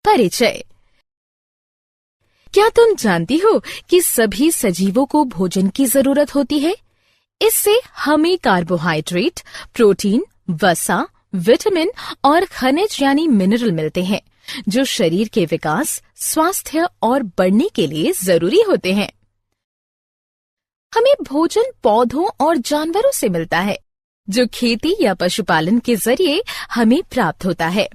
परिचय। क्या तुम जानती हो कि सभी सजीवों को भोजन की जरूरत होती है? इससे हमें कार्बोहाइड्रेट, प्रोटीन, वसा, विटामिन और खनिज यानी मिनरल मिलते हैं, जो शरीर के विकास, स्वास्थ्य और बढ़ने के लिए जरूरी होते हैं। हमें भोजन पौधों और जानवरों से मिलता है, जो खेती या पशुपालन के जरिए हमें प्राप्त होता है।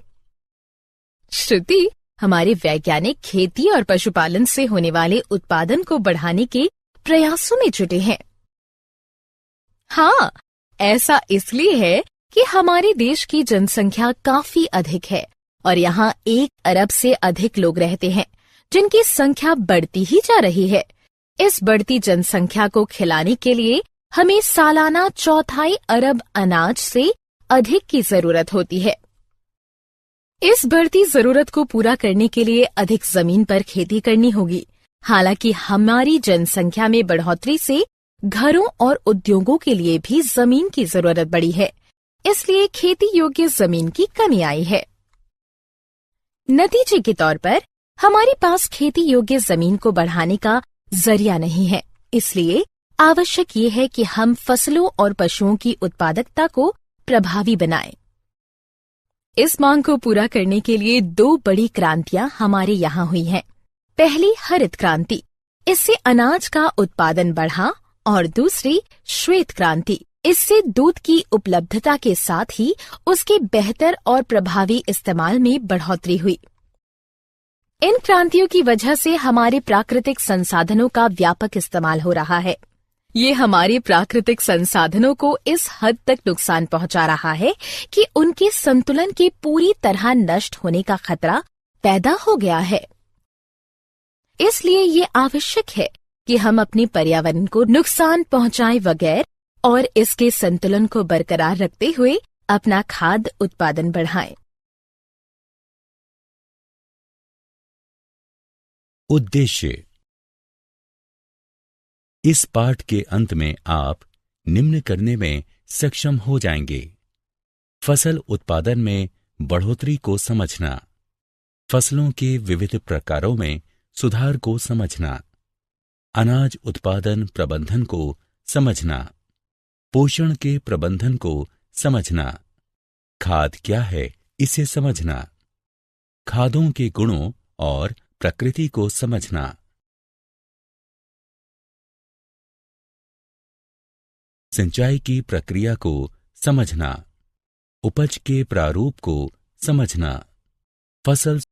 श्रुति, हमारे वैज्ञानिक खेती और पशुपालन से होने वाले उत्पादन को बढ़ाने के प्रयासों में जुटे हैं। हाँ, ऐसा इसलिए है कि हमारे देश की जनसंख्या काफी अधिक है और यहाँ 1 अरब से अधिक लोग रहते हैं, जिनकी संख्या बढ़ती ही जा रही है। इस बढ़ती जनसंख्या को खिलाने के लिए हमें सालाना 1/4 अरब अनाज से अधिक की जरूरत होती है। इस बढ़ती जरूरत को पूरा करने के लिए अधिक जमीन पर खेती करनी होगी। हालांकि हमारी जनसंख्या में बढ़ोतरी से घरों और उद्योगों के लिए भी जमीन की जरूरत बढ़ी है, इसलिए खेती योग्य जमीन की कमी आई है। नतीजे के तौर पर हमारे पास खेती योग्य जमीन को बढ़ाने का जरिया नहीं है, इसलिए आवश्यक ये है कि हम फसलों और पशुओं की उत्पादकता को प्रभावी बनाएं। इस मांग को पूरा करने के लिए 2 बड़ी क्रांतियां हमारे यहाँ हुई हैं। पहली हरित क्रांति, इससे अनाज का उत्पादन बढ़ा, और दूसरी श्वेत क्रांति, इससे दूध की उपलब्धता के साथ ही उसके बेहतर और प्रभावी इस्तेमाल में बढ़ोतरी हुई। इन क्रांतियों की वजह से हमारे प्राकृतिक संसाधनों का व्यापक इस्तेमाल हो रहा है। ये हमारे प्राकृतिक संसाधनों को इस हद तक नुकसान पहुंचा रहा है कि उनके संतुलन के पूरी तरह नष्ट होने का खतरा पैदा हो गया है। इसलिए ये आवश्यक है कि हम अपने पर्यावरण को नुकसान पहुंचाए बगैर और इसके संतुलन को बरकरार रखते हुए अपना खाद्य उत्पादन बढ़ाएं। उद्देश्य। इस पाठ के अंत में आप निम्न करने में सक्षम हो जाएंगे: फसल उत्पादन में बढ़ोतरी को समझना, फसलों के विविध प्रकारों में सुधार को समझना, अनाज उत्पादन प्रबंधन को समझना, पोषण के प्रबंधन को समझना, खाद क्या है इसे समझना, खादों के गुणों और प्रकृति को समझना, सिंचाई की प्रक्रिया को समझना, उपज के प्रारूप को समझना, फसल